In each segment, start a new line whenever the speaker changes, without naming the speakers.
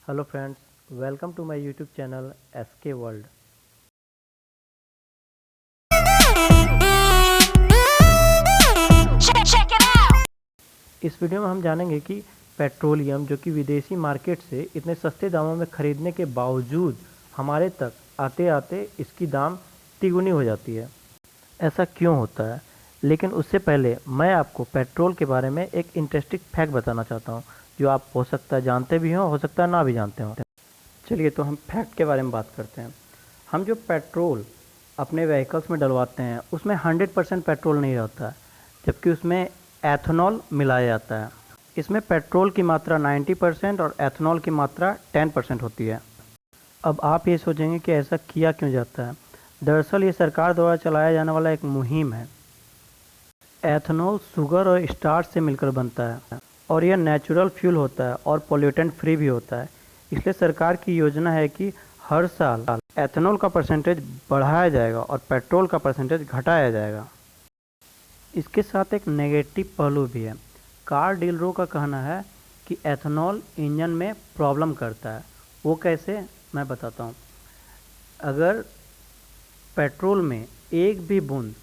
Hello friends, welcome to my YouTube channel SK World।
Check it out।
इस video में हम जानेंगे कि पेट्रोलियम जो कि विदेशी मार्केट से इतने सस्ते दामों में ख़रीदने के बावजूद हमारे तक आते आते इसकी दाम तिगुनी हो जाती है। ऐसा क्यों होता है? लेकिन उससे पहले मैं आपको पेट्रोल के बारे में एक इंटरेस्टिंग फैक्ट बताना चाहता हूँ, जो आप हो सकता है जानते भी हो सकता है ना भी जानते हो। चलिए तो हम फैक्ट के बारे में बात करते हैं। हम जो पेट्रोल अपने व्हीकल्स में डलवाते हैं उसमें 100% पेट्रोल नहीं रहता है, जबकि उसमें एथेनॉल मिलाया जाता है। इसमें पेट्रोल की मात्रा 90% और एथेनॉल की मात्रा 10% होती है। अब आप ये सोचेंगे कि ऐसा किया क्यों जाता है। दरअसल ये सरकार द्वारा चलाया जाने वाला एक मुहिम है। एथेनॉल शुगर और स्टार्च से मिलकर बनता है और यह नेचुरल फ्यूल होता है और पोल्यूटेंट फ्री भी होता है। इसलिए सरकार की योजना है कि हर साल एथेनॉल का परसेंटेज बढ़ाया जाएगा और पेट्रोल का परसेंटेज घटाया जाएगा। इसके साथ एक नेगेटिव पहलू भी है। कार डीलरों का कहना है कि एथेनॉल इंजन में प्रॉब्लम करता है। वो कैसे, मैं बताता हूँ। अगर पेट्रोल में एक भी बूंद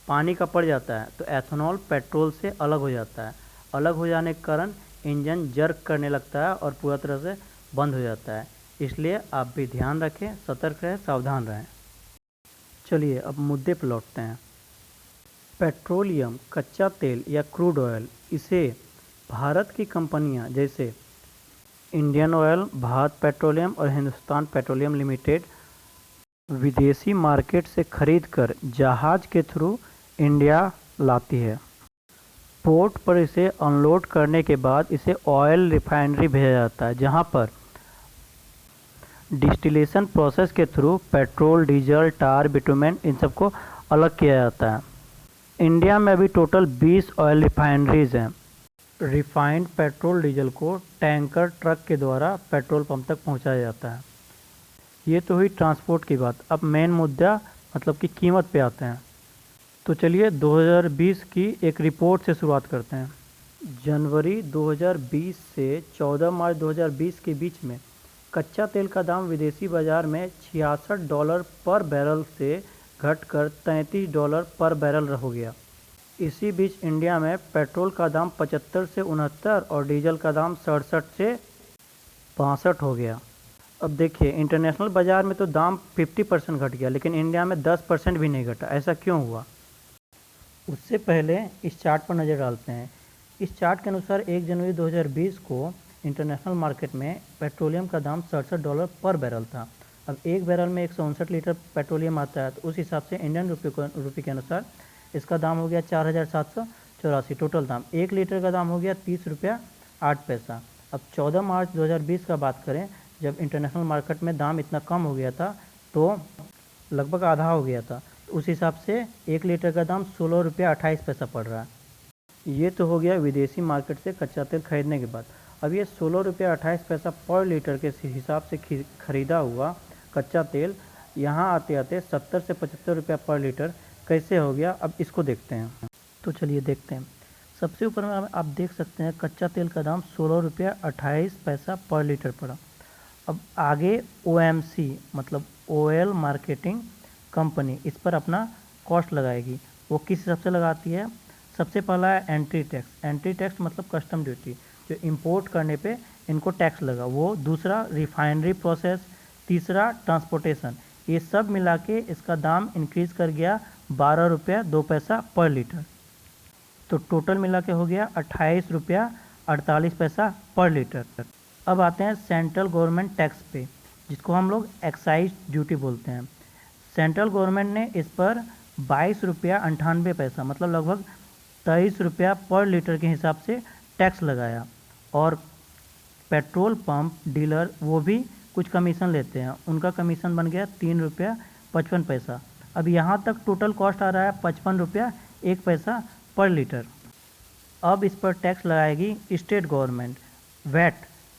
पानी का पड़ जाता है तो एथेनॉल पेट्रोल से अलग हो जाता है। अलग हो जाने के कारण इंजन जर्क करने लगता है और पूरा तरह से बंद हो जाता है। इसलिए आप भी ध्यान रखें, सतर्क रहें, सावधान रहें। चलिए अब मुद्दे पर लौटते हैं। पेट्रोलियम कच्चा तेल या क्रूड ऑयल, इसे भारत की कंपनियां जैसे इंडियन ऑयल, भारत पेट्रोलियम और हिंदुस्तान पेट्रोलियम लिमिटेड विदेशी मार्केट से खरीदकर जहाज के थ्रू इंडिया लाती है। पोर्ट पर इसे अनलोड करने के बाद इसे ऑयल रिफाइनरी भेजा जाता है, जहां पर डिस्टिलेशन प्रोसेस के थ्रू पेट्रोल, डीजल, टार, बिटुमेन इन सबको अलग किया जाता है। इंडिया में अभी टोटल 20 ऑयल रिफाइनरीज हैं। रिफाइंड पेट्रोल डीजल को टैंकर ट्रक के द्वारा पेट्रोल पंप तक पहुंचाया जाता है। ये तो हुई ट्रांसपोर्ट की बात। अब मेन मुद्दा मतलब कि कीमत पे आते हैं। तो चलिए 2020 की एक रिपोर्ट से शुरुआत करते हैं। जनवरी 2020 से 14 मार्च 2020 के बीच में कच्चा तेल का दाम विदेशी बाज़ार में $66 पर बैरल से घटकर $33 पर बैरल हो गया। इसी बीच इंडिया में पेट्रोल का दाम 75 से 69 और डीजल का दाम 67 से 62 हो गया। अब देखिए, इंटरनेशनल बाज़ार में तो दाम 50% घट गया, लेकिन इंडिया में 10% भी नहीं घटा। ऐसा क्यों हुआ? उससे पहले इस चार्ट पर नज़र डालते हैं। इस चार्ट के अनुसार 1 जनवरी 2020 को इंटरनेशनल मार्केट में पेट्रोलियम का दाम $67 पर बैरल था। अब एक बैरल में 159 लीटर पेट्रोलियम आता है, तो उस हिसाब से इंडियन रुपये के अनुसार इसका दाम हो गया 4,784 टोटल दाम। 1 लीटर का दाम हो गया 30 रुपया 8 पैसा। अब 14 मार्च 2020 का बात करें, जब इंटरनेशनल मार्केट में दाम इतना कम हो गया था तो लगभग आधा हो गया था, तो उस हिसाब से 1 लीटर का दाम 16 रुपया 28 पैसा पड़ रहा है। ये तो हो गया विदेशी मार्केट से कच्चा तेल खरीदने के बाद। अब ये 16 रुपया 28 पैसा पर लीटर के हिसाब से खरीदा हुआ कच्चा तेल यहाँ आते आते 70 से 75 रुपया पर लीटर कैसे हो गया, अब इसको देखते हैं। तो चलिए देखते हैं। सबसे ऊपर में आप देख सकते हैं कच्चा तेल का दाम 16 रुपया 28 पैसा पर लीटर पड़ा। अब आगे OMC मतलब ऑयल मार्केटिंग कंपनी इस पर अपना कॉस्ट लगाएगी। वो किस हिसाब से लगाती है? सबसे पहला है एंट्री टैक्स। एंट्री टैक्स मतलब कस्टम ड्यूटी, जो इंपोर्ट करने पे इनको टैक्स लगा वो। दूसरा रिफाइनरी प्रोसेस, तीसरा ट्रांसपोर्टेशन। ये सब मिला के इसका दाम इंक्रीज़ कर गया 12 रुपया 2 पैसा पर लीटर। तो टोटल मिला के हो गया 28 रुपया 48 पैसा पर लीटर। अब आते हैं सेंट्रल गवर्नमेंट टैक्स पे, जिसको हम लोग एक्साइज ड्यूटी बोलते हैं। सेंट्रल गवर्नमेंट ने इस पर 22 रुपया 98 पैसा मतलब लगभग 23 रुपया पर लीटर के हिसाब से टैक्स लगाया। और पेट्रोल पंप डीलर वो भी कुछ कमीशन लेते हैं, उनका कमीशन बन गया 3 रुपया 55 पैसा। अब यहाँ तक टोटल कॉस्ट आ रहा है 55 रुपया 1 पैसा पर लीटर। अब इस पर टैक्स लगाएगी state government, VAT,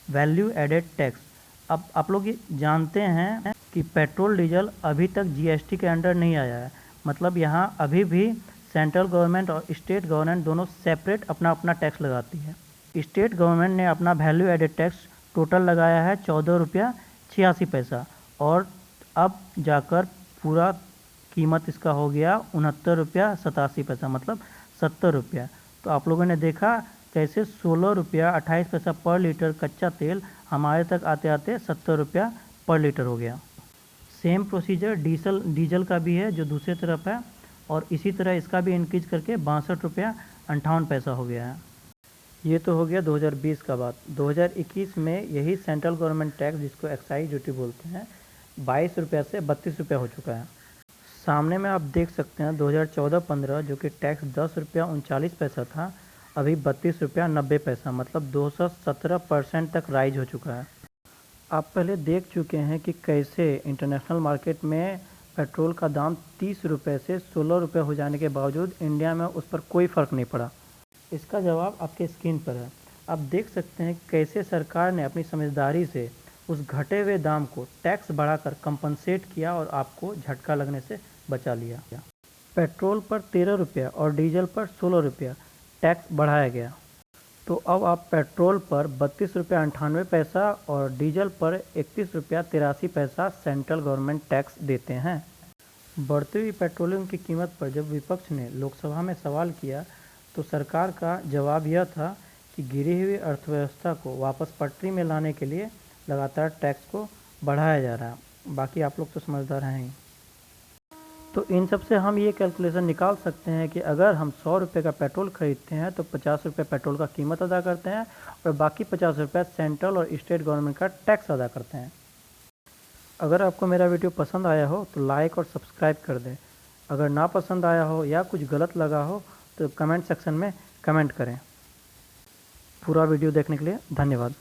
value added tax. अब आप लोग ये जानते हैं कि पेट्रोल डीजल अभी तक GST के अंडर नहीं आया है। मतलब यहाँ अभी भी सेंट्रल गवर्नमेंट और स्टेट गवर्नमेंट दोनों सेपरेट अपना अपना टैक्स लगाती है। स्टेट गवर्नमेंट ने अपना वैल्यू एडेड टैक्स टोटल लगाया है 14 रुपया 86 पैसा, और अब जाकर पूरा कीमत इसका हो गया 69 रुपया 87 पैसा, मतलब 70 रुपया। तो आप लोगों ने देखा कैसे 16 रुपया 28 पैसा पर लीटर कच्चा तेल हमारे तक आते आते 70 रुपया पर लीटर हो गया। सेम प्रोसीजर डीजल का भी है जो दूसरी तरफ है, और इसी तरह इसका भी इंक्रीज करके 62 रुपया 58 पैसा हो गया है। ये तो हो गया 2020 का बात। 2021 में यही सेंट्रल गवर्नमेंट टैक्स, जिसको एक्साइज ड्यूटी बोलते हैं, 22 रुपया से 32 रुपया हो चुका है। सामने में आप देख सकते हैं 2014-15 जो कि टैक्स 10 रुपया 39 पैसा था, अभी 32 रुपया 90 पैसा, मतलब 217% तक राइज हो चुका है। आप पहले देख चुके हैं कि कैसे इंटरनेशनल मार्केट में पेट्रोल का दाम 30 रुपये से 16 रुपये हो जाने के बावजूद इंडिया में उस पर कोई फ़र्क नहीं पड़ा। इसका जवाब आपके स्क्रीन पर है। आप देख सकते हैं कैसे सरकार ने अपनी समझदारी से उस घटे हुए दाम को टैक्स बढ़ाकर कंपनसेट किया और आपको झटका लगने से बचा लिया। पेट्रोल पर 13 रुपया और डीजल पर 16 रुपया टैक्स बढ़ाया गया। तो अब आप पेट्रोल पर 32 रुपया 98 पैसा और डीजल पर 31 रुपया 83 पैसा सेंट्रल गवर्नमेंट टैक्स देते हैं। बढ़ती हुई पेट्रोलियम की कीमत पर जब विपक्ष ने लोकसभा में सवाल किया तो सरकार का जवाब यह था कि गिरी हुई अर्थव्यवस्था को वापस पटरी में लाने के लिए लगातार टैक्स को बढ़ाया जा रहा है। बाकी आप लोग तो समझदार हैं ही। तो इन सब से हम ये कैलकुलेशन निकाल सकते हैं कि अगर हम 100 रुपये का पेट्रोल खरीदते हैं तो 50 रुपये पेट्रोल का कीमत अदा करते हैं और बाकी 50 रुपये सेंट्रल और स्टेट गवर्नमेंट का टैक्स अदा करते हैं। अगर आपको मेरा वीडियो पसंद आया हो तो लाइक और सब्सक्राइब कर दें। अगर ना पसंद आया हो या कुछ गलत लगा हो तो कमेंट सेक्शन में कमेंट करें। पूरा वीडियो देखने के लिए धन्यवाद।